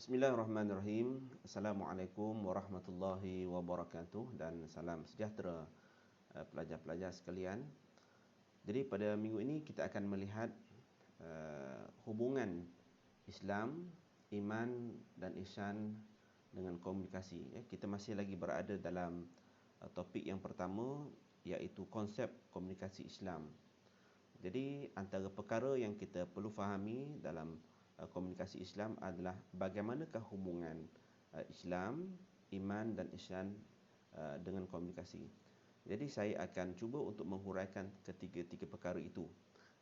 Bismillahirrahmanirrahim. Assalamualaikum warahmatullahi wabarakatuh dan salam sejahtera pelajar-pelajar sekalian. Jadi pada minggu ini kita akan melihat hubungan Islam, iman dan ihsan dengan komunikasi. Kita masih lagi berada dalam topik yang pertama, iaitu konsep komunikasi Islam. Jadi antara perkara yang kita perlu fahami dalam komunikasi Islam adalah bagaimanakah hubungan Islam, iman dan ihsan dengan komunikasi. Jadi saya akan cuba untuk menghuraikan ketiga-tiga perkara itu.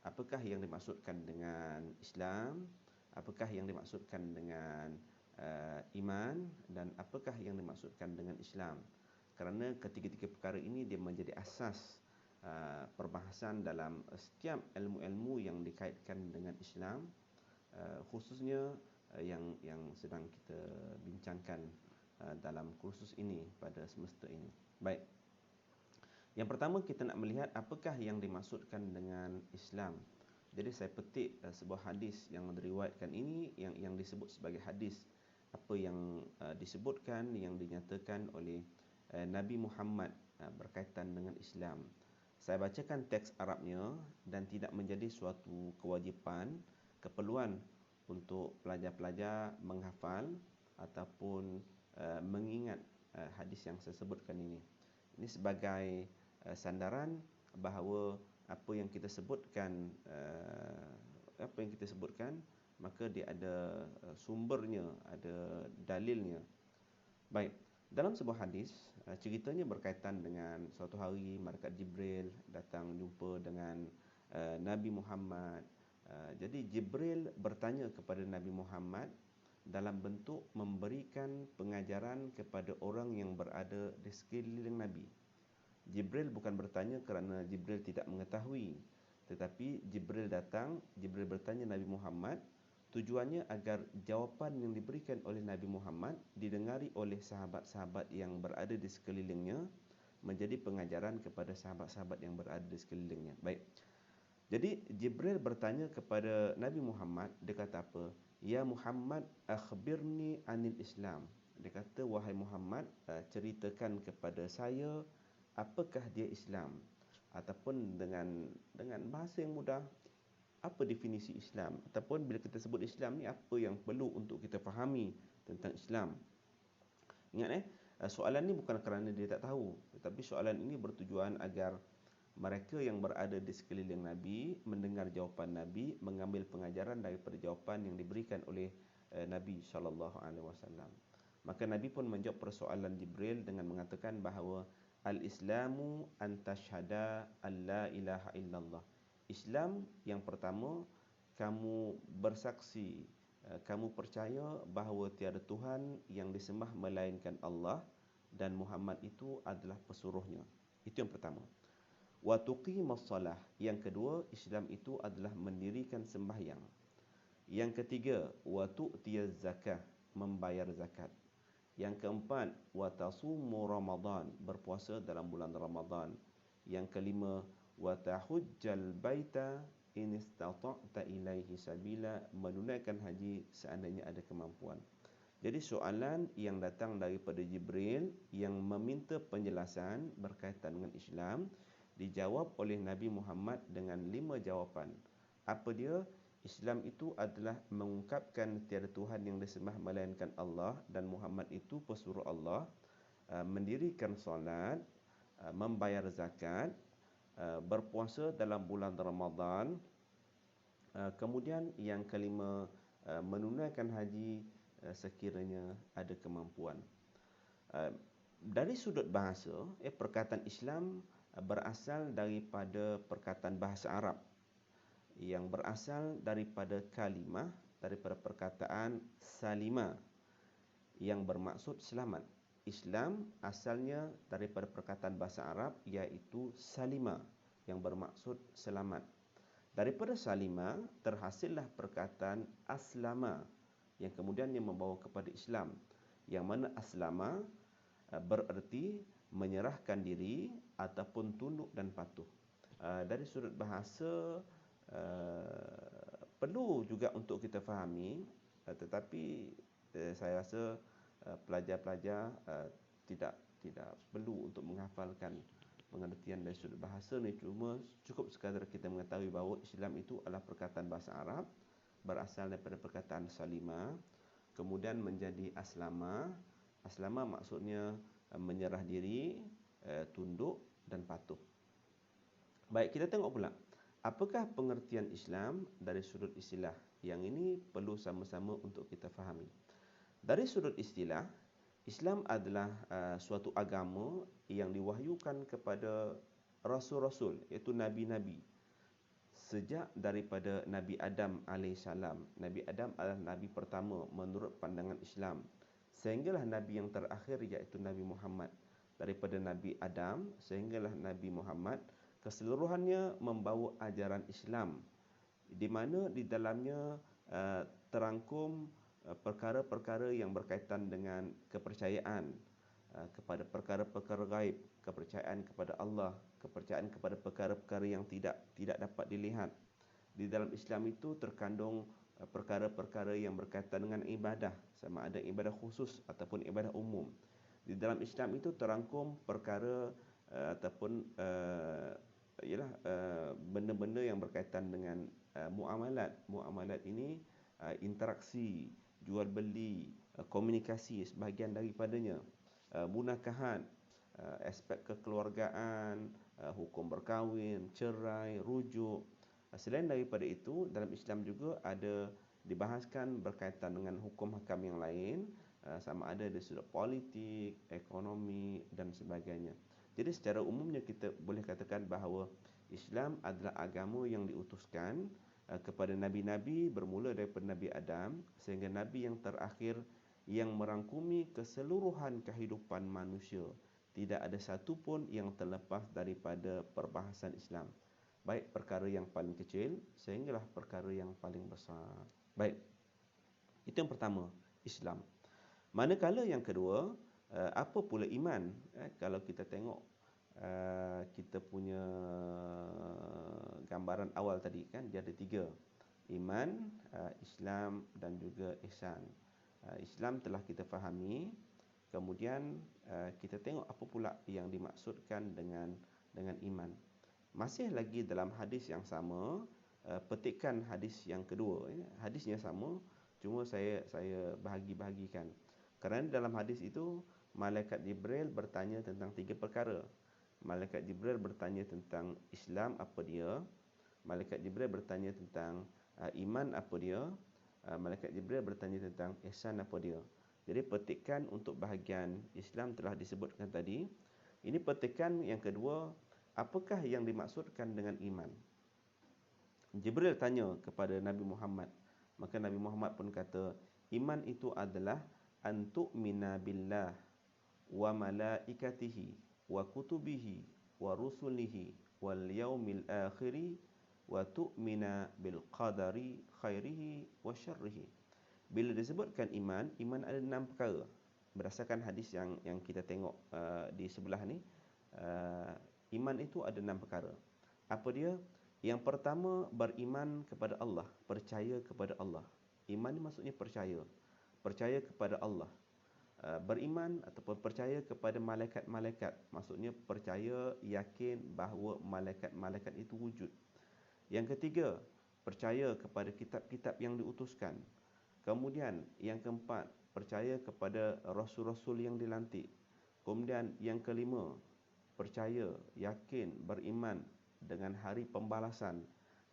Apakah yang dimaksudkan dengan Islam, apakah yang dimaksudkan dengan iman dan apakah yang dimaksudkan dengan Islam. Kerana ketiga-tiga perkara ini dia menjadi asas perbahasan dalam setiap ilmu-ilmu yang dikaitkan dengan Islam, khususnya yang sedang kita bincangkan dalam kursus ini pada semester ini. Baik. Yang pertama kita nak melihat apakah yang dimaksudkan dengan Islam. Jadi saya petik sebuah hadis yang diriwayatkan ini yang disebut sebagai hadis apa yang disebutkan yang dinyatakan oleh Nabi Muhammad berkaitan dengan Islam. Saya bacakan teks Arabnya dan tidak menjadi suatu kewajipan, keperluan untuk pelajar-pelajar menghafal ataupun mengingat hadis yang saya sebutkan ini. Ini sebagai sandaran bahawa apa yang kita sebutkan maka dia ada sumbernya, ada dalilnya. Baik. Dalam sebuah hadis, ceritanya berkaitan dengan suatu hari malaikat Jibril datang jumpa dengan Nabi Muhammad. Jadi Jibril bertanya kepada Nabi Muhammad dalam bentuk memberikan pengajaran kepada orang yang berada di sekeliling Nabi. Jibril bukan bertanya kerana Jibril tidak mengetahui, tetapi Jibril bertanya Nabi Muhammad, tujuannya agar jawapan yang diberikan oleh Nabi Muhammad didengari oleh sahabat-sahabat yang berada di sekelilingnya, menjadi pengajaran kepada sahabat-sahabat yang berada di sekelilingnya. Baik. Jadi Jibril bertanya kepada Nabi Muhammad, dia kata apa? Ya Muhammad, akhbirni anil Islam. Dia kata, wahai Muhammad, ceritakan kepada saya apakah dia Islam, ataupun dengan bahasa yang mudah, apa definisi Islam, ataupun bila kita sebut Islam ni apa yang perlu untuk kita fahami tentang Islam. Ingat soalan ni bukan kerana dia tak tahu, tetapi soalan ini bertujuan agar mereka yang berada di sekeliling Nabi mendengar jawapan Nabi, mengambil pengajaran daripada jawapan yang diberikan oleh Nabi SAW. Maka Nabi pun menjawab persoalan Jibril dengan mengatakan bahawa al-Islamu an tashhada an la ilaha illallah. Islam yang pertama, kamu bersaksi, kamu percaya bahawa tiada Tuhan yang disembah melainkan Allah dan Muhammad itu adalah pesuruhnya. Itu yang pertama. Wa tuqimas salah. Yang kedua, Islam itu adalah mendirikan sembahyang. Yang ketiga, wa tu'tiyaz zakah, membayar zakat. Yang keempat, wa tasumu Ramadan, berpuasa dalam bulan Ramadan. Yang kelima, wa tahujjal baita in istata'ta ilaihi sabila, menunaikan haji seandainya ada kemampuan. Jadi soalan yang datang daripada Jibril yang meminta penjelasan berkaitan dengan Islam dijawab oleh Nabi Muhammad dengan 5 jawapan. Apa dia? Islam itu adalah mengungkapkan tiada Tuhan yang disembah melainkan Allah dan Muhammad itu pesuruh Allah, mendirikan solat, membayar zakat, berpuasa dalam bulan Ramadan, kemudian yang kelima, menunaikan haji sekiranya ada kemampuan. Dari sudut bahasa, perkataan Islam berasal daripada perkataan bahasa Arab yang berasal daripada kalimah, daripada perkataan salima yang bermaksud selamat. Islam asalnya daripada perkataan bahasa Arab iaitu salima yang bermaksud selamat. Daripada salima terhasillah perkataan aslama yang kemudiannya membawa kepada Islam, yang mana aslama bererti menyerahkan diri ataupun tunduk dan patuh. Dari sudut bahasa perlu juga untuk kita fahami, tetapi saya rasa pelajar-pelajar tidak perlu untuk menghafalkan pengertian dari sudut bahasa ni, cuma cukup sekadar kita mengetahui bahawa Islam itu adalah perkataan bahasa Arab berasal daripada perkataan salima, kemudian menjadi aslama. Aslama maksudnya menyerah diri, tunduk dan patuh. Baik, kita tengok pula apakah pengertian Islam dari sudut istilah. Yang ini perlu sama-sama untuk kita fahami. Dari sudut istilah, Islam adalah suatu agama yang diwahyukan kepada rasul-rasul, iaitu nabi-nabi. Sejak daripada Nabi Adam AS. Nabi Adam adalah nabi pertama menurut pandangan Islam, sehinggalah nabi yang terakhir iaitu Nabi Muhammad. Daripada Nabi Adam sehinggalah Nabi Muhammad, keseluruhannya membawa ajaran Islam, di mana di dalamnya terangkum perkara-perkara yang berkaitan dengan kepercayaan kepada perkara-perkara gaib, kepercayaan kepada Allah, kepercayaan kepada perkara-perkara yang tidak dapat dilihat. Di dalam Islam itu terkandung perkara-perkara yang berkaitan dengan ibadah, sama ada ibadah khusus ataupun ibadah umum. Di dalam Islam itu terangkum perkara ataupun benda-benda yang berkaitan dengan muamalat. Muamalat ini interaksi, jual beli, komunikasi sebahagian daripadanya, munakahat, aspek kekeluargaan, hukum berkahwin, cerai, rujuk. Selain daripada itu, dalam Islam juga ada dibahaskan berkaitan dengan hukum hakam yang lain, sama ada dari sudut politik, ekonomi dan sebagainya. Jadi secara umumnya kita boleh katakan bahawa Islam adalah agama yang diutuskan kepada nabi-nabi bermula daripada Nabi Adam sehingga nabi yang terakhir, yang merangkumi keseluruhan kehidupan manusia. Tidak ada satu pun yang terlepas daripada perbahasan Islam, baik perkara yang paling kecil sehinggalah perkara yang paling besar. Baik, itu yang pertama, Islam. Manakala yang kedua, apa pula iman? Kalau kita tengok kita punya gambaran awal tadi kan, dia ada 3. Iman, Islam dan juga ihsan. Islam telah kita fahami. Kemudian kita tengok apa pula yang dimaksudkan dengan iman. Masih lagi dalam hadis yang sama, petikan hadis yang kedua. Hadisnya sama, cuma saya bahagi-bahagikan. Kerana dalam hadis itu Malaikat Jibril bertanya tentang 3 perkara. Malaikat Jibril bertanya tentang Islam apa dia, Malaikat Jibril bertanya tentang iman apa dia, Malaikat Jibril bertanya tentang ihsan apa dia. Jadi petikan untuk bahagian Islam telah disebutkan tadi. Ini petikan yang kedua, apakah yang dimaksudkan dengan iman? Jibril tanya kepada Nabi Muhammad, maka Nabi Muhammad pun kata, iman itu adalah antu'mina billah wa malaikatihi wa kutubihi wa rusulihi wal yaumil akhiri wa tu'mina bil qadari khairihi wa syarrihi. Bila disebutkan iman ada 6 perkara. Berdasarkan hadis yang kita tengok di sebelah ni, iman itu ada 6 perkara. Apa dia? Yang pertama, beriman kepada Allah, percaya kepada Allah. Iman ni maksudnya percaya. Percaya kepada Allah. Beriman ataupun percaya kepada malaikat-malaikat, maksudnya percaya, yakin bahawa malaikat-malaikat itu wujud. Yang ketiga, percaya kepada kitab-kitab yang diutuskan. Kemudian yang keempat, percaya kepada rasul-rasul yang dilantik. Kemudian yang kelima, percaya, yakin, beriman dengan hari pembalasan.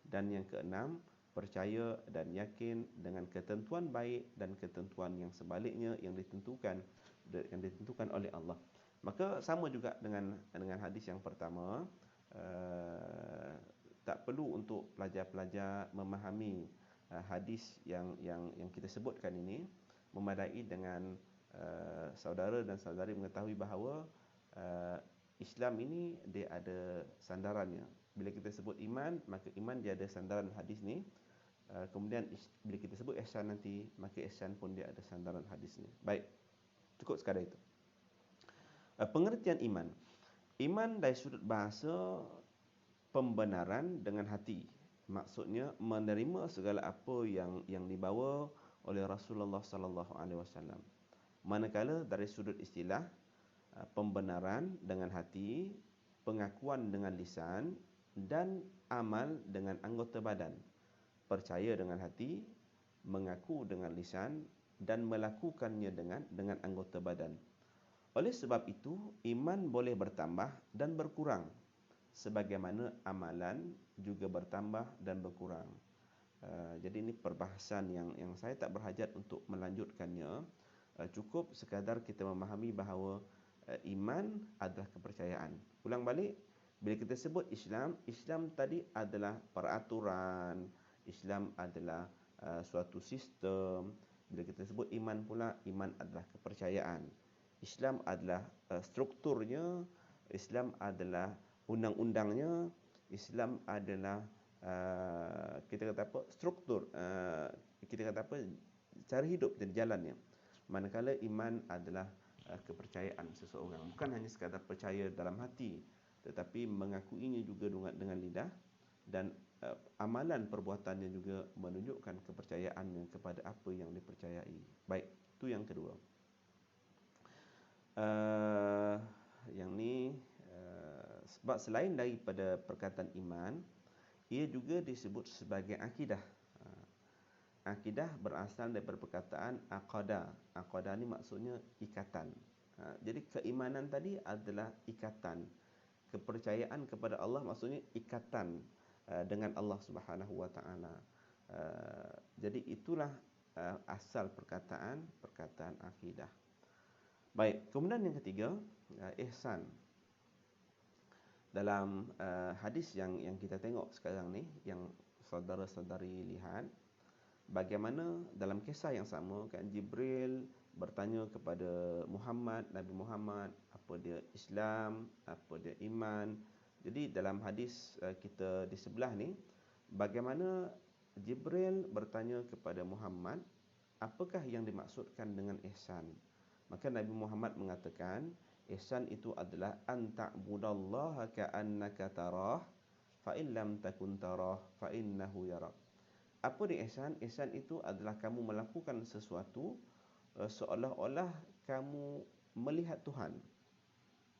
Dan yang keenam, percaya dan yakin dengan ketentuan baik dan ketentuan yang sebaliknya yang ditentukan oleh Allah. Maka sama juga dengan hadis yang pertama, tak perlu untuk pelajar-pelajar memahami hadis yang kita sebutkan ini, memadai dengan saudara dan saudari mengetahui bahawa Islam ini dia ada sandarannya. Bila kita sebut iman, maka iman dia ada sandaran hadis ni. Kemudian bila kita sebut ihsan nanti, maka ihsan pun dia ada sandaran hadis ni. Baik, cukup sekadar itu. Pengertian iman. Iman dari sudut bahasa, pembenaran dengan hati. Maksudnya menerima segala apa yang dibawa oleh Rasulullah sallallahu alaihi wasallam. Manakala dari sudut istilah, pembenaran dengan hati, pengakuan dengan lisan, dan amal dengan anggota badan. Percaya dengan hati, mengaku dengan lisan, dan melakukannya dengan anggota badan. Oleh sebab itu, iman boleh bertambah dan berkurang, sebagaimana amalan juga bertambah dan berkurang. Jadi ini perbahasan yang saya tak berhajat untuk melanjutkannya. Cukup sekadar kita memahami bahawa iman adalah kepercayaan. Ulang balik, bila kita sebut Islam, Islam tadi adalah peraturan, Islam adalah suatu sistem. Bila kita sebut iman pula, iman adalah kepercayaan. Islam adalah strukturnya, Islam adalah undang-undangnya, Islam adalah kita kata apa, struktur, kita kata apa, cara hidup dan jalannya. Manakala iman adalah kepercayaan seseorang, bukan hanya sekadar percaya dalam hati, tetapi mengakuinya juga dengan lidah, dan amalan perbuatannya juga menunjukkan kepercayaannya kepada apa yang dipercayai. Baik, itu yang kedua. Yang ni sebab selain daripada perkataan iman, ia juga disebut sebagai akidah. Akidah berasal daripada perkataan aqada. Aqada ni maksudnya ikatan. Jadi keimanan tadi adalah ikatan. Kepercayaan kepada Allah maksudnya ikatan dengan Allah Subhanahu wa taala. Jadi itulah asal perkataan akidah. Baik, kemudian yang ketiga, ihsan. Dalam hadis yang kita tengok sekarang ni, yang saudara-saudari lihat, bagaimana dalam kisah yang sama kan, Jibril bertanya kepada Nabi Muhammad, apa dia Islam, apa dia iman. Jadi dalam hadis kita di sebelah ni, bagaimana Jibril bertanya kepada Muhammad, apakah yang dimaksudkan dengan ihsan? Maka Nabi Muhammad mengatakan, ihsan itu adalah anta'budallaha ka'annaka tarah, fa in lam takun tarah fa innahu yarak. Apa dia ihsan? Ihsan itu adalah kamu melakukan sesuatu seolah-olah kamu melihat Tuhan.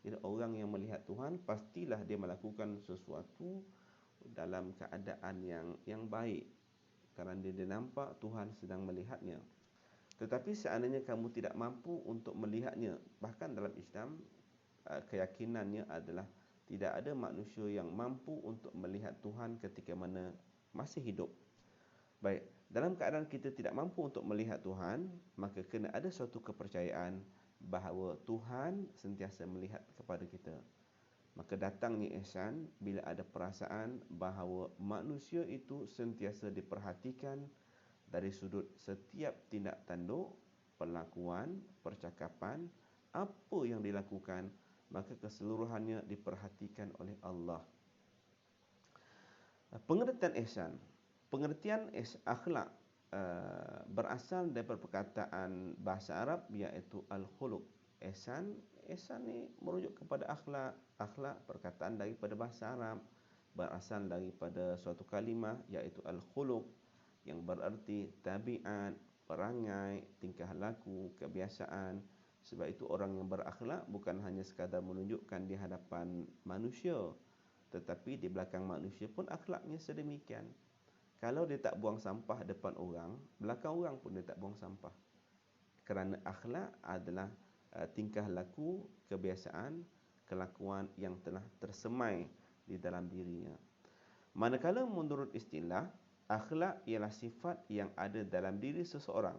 Jadi orang yang melihat Tuhan pastilah dia melakukan sesuatu dalam keadaan yang baik, kerana dia nampak Tuhan sedang melihatnya. Tetapi seandainya kamu tidak mampu untuk melihatnya, bahkan dalam Islam keyakinannya adalah tidak ada manusia yang mampu untuk melihat Tuhan ketika mana masih hidup. Baik, dalam keadaan kita tidak mampu untuk melihat Tuhan, maka kena ada suatu kepercayaan bahawa Tuhan sentiasa melihat kepada kita. Maka datangnya ihsan bila ada perasaan bahawa manusia itu sentiasa diperhatikan dari sudut setiap tindak tanduk, perlakuan, percakapan, apa yang dilakukan, maka keseluruhannya diperhatikan oleh Allah. Pengertian ihsan, pengertian akhlak berasal daripada perkataan bahasa Arab, iaitu al-khuluq. Ihsan ni merujuk kepada akhlak perkataan daripada bahasa Arab, berasal daripada suatu kalimah iaitu al-khuluq, yang berarti tabiat, perangai, tingkah laku, kebiasaan. Sebab itu orang yang berakhlak bukan hanya sekadar menunjukkan di hadapan manusia, tetapi di belakang manusia pun akhlaknya sedemikian. Kalau dia tak buang sampah depan orang, belakang orang pun dia tak buang sampah. Kerana akhlak adalah tingkah laku, kebiasaan, kelakuan yang telah tersemai di dalam dirinya. Manakala menurut istilah, akhlak ialah sifat yang ada dalam diri seseorang.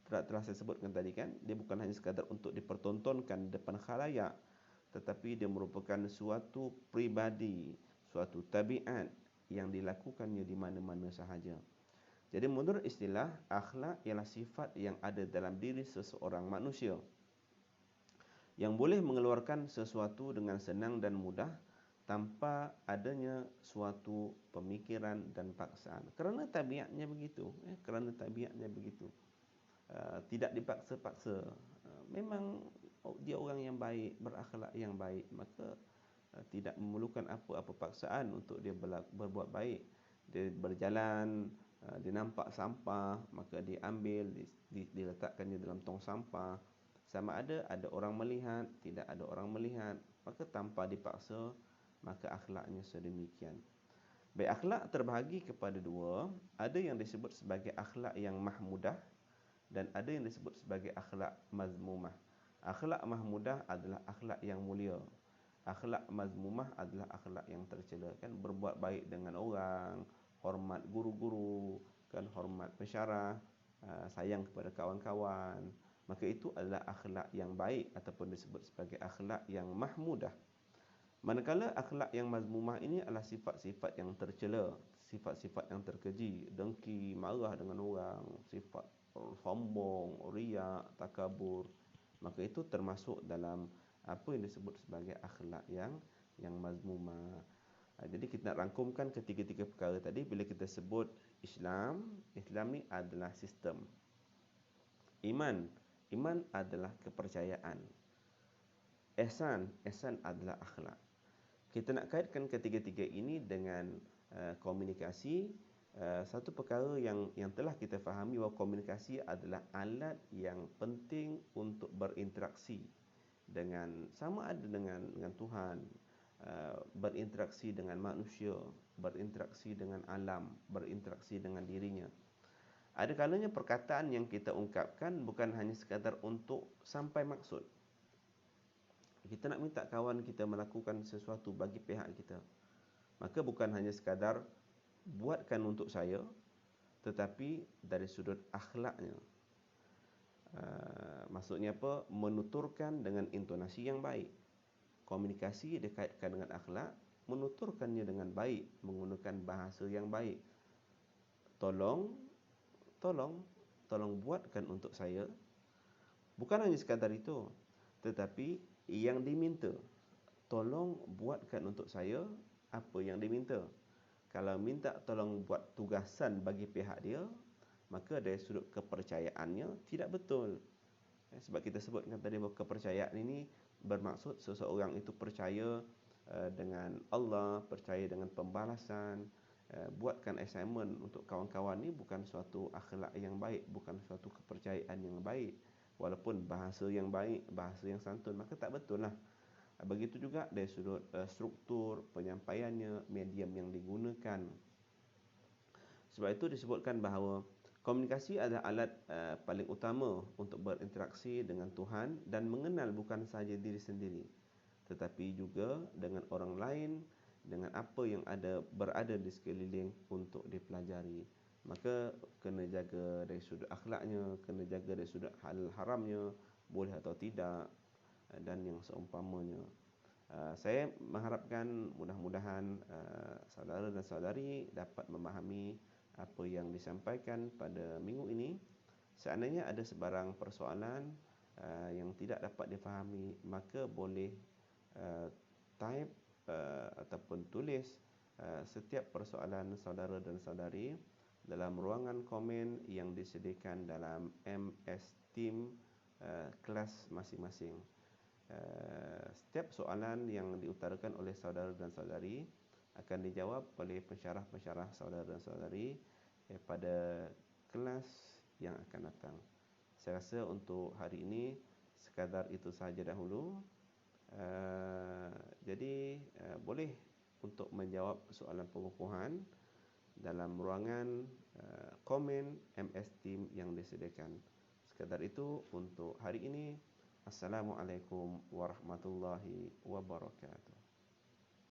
Telah saya sebutkan tadi kan, dia bukan hanya sekadar untuk dipertontonkan depan khalayak, tetapi dia merupakan suatu pribadi, suatu tabiat yang dilakukannya di mana-mana sahaja. Jadi menurut istilah, akhlak ialah sifat yang ada dalam diri seseorang manusia, yang boleh mengeluarkan sesuatu dengan senang dan mudah tanpa adanya suatu pemikiran dan paksaan. Kerana tabiatnya begitu, tidak dipaksa-paksa. Memang dia orang yang baik, berakhlak yang baik, maka tidak memerlukan apa-apa paksaan untuk dia berbuat baik. Dia berjalan dia nampak sampah, maka dia ambil, diletakkannya dalam tong sampah. Sama ada orang melihat, tidak ada orang melihat, maka tanpa dipaksa, maka akhlaknya sedemikian. Baik, akhlak terbahagi kepada dua. Ada yang disebut sebagai akhlak yang mahmudah dan ada yang disebut sebagai akhlak mazmumah. Akhlak mahmudah adalah akhlak yang mulia. Akhlak mazmumah adalah akhlak yang tercela, kan, berbuat baik dengan orang, hormat guru-guru, kan, hormat pensyarah, sayang kepada kawan-kawan. Maka itu adalah akhlak yang baik ataupun disebut sebagai akhlak yang mahmudah. Manakala akhlak yang mazmumah ini adalah sifat-sifat yang tercela, sifat-sifat yang terkeji, dengki, marah dengan orang, sifat sombong, riak, takabur. Maka itu termasuk dalam apa yang disebut sebagai akhlak yang mazmumah. Jadi kita nak rangkumkan ketiga-tiga perkara tadi. Bila kita sebut Islam ni adalah sistem. Iman adalah kepercayaan. Ihsan adalah akhlak. Kita nak kaitkan ketiga-tiga ini dengan komunikasi. Satu perkara yang telah kita fahami bahawa komunikasi adalah alat yang penting untuk berinteraksi dengan, sama ada dengan Tuhan, berinteraksi dengan manusia, berinteraksi dengan alam, berinteraksi dengan dirinya. Ada kalanya perkataan yang kita ungkapkan bukan hanya sekadar untuk sampai maksud. Kita nak minta kawan kita melakukan sesuatu bagi pihak kita, maka bukan hanya sekadar buatkan untuk saya, tetapi dari sudut akhlaknya. Maksudnya apa? Menuturkan dengan intonasi yang baik. Komunikasi dikaitkan dengan akhlak, menuturkannya dengan baik, menggunakan bahasa yang baik. Tolong buatkan untuk saya. Bukan hanya sekadar itu, tetapi yang diminta, tolong buatkan untuk saya apa yang diminta. Kalau minta tolong buat tugasan bagi pihak dia, maka dari sudut kepercayaannya tidak betul. Sebab kita sebutkan tadi bahawa kepercayaan ini bermaksud seseorang itu percaya dengan Allah, percaya dengan pembalasan. Buatkan assignment untuk kawan-kawan ni bukan suatu akhlak yang baik, bukan suatu kepercayaan yang baik. Walaupun bahasa yang baik, bahasa yang santun, maka tak betul lah. Begitu juga dari sudut struktur penyampaiannya, medium yang digunakan. Sebab itu disebutkan bahawa komunikasi adalah alat paling utama untuk berinteraksi dengan Tuhan dan mengenal bukan sahaja diri sendiri, tetapi juga dengan orang lain, dengan apa yang berada di sekeliling untuk dipelajari. Maka kena jaga dari sudut akhlaknya, kena jaga dari sudut halal haramnya, boleh atau tidak, dan yang seumpamanya. Saya mengharapkan mudah-mudahan saudara dan saudari dapat memahami apa yang disampaikan pada minggu ini. Seandainya ada sebarang persoalan yang tidak dapat difahami, maka boleh type ataupun tulis setiap persoalan saudara dan saudari dalam ruangan komen yang disediakan dalam MS Team kelas masing-masing. Setiap soalan yang diutarakan oleh saudara dan saudari akan dijawab oleh pensyarah-pensyarah saudara dan saudari pada kelas yang akan datang. Saya rasa untuk hari ini sekadar itu sahaja dahulu. Jadi boleh untuk menjawab soalan pengukuhan dalam ruangan komen MS Team yang disediakan. Sekadar itu untuk hari ini. Assalamualaikum warahmatullahi wabarakatuh.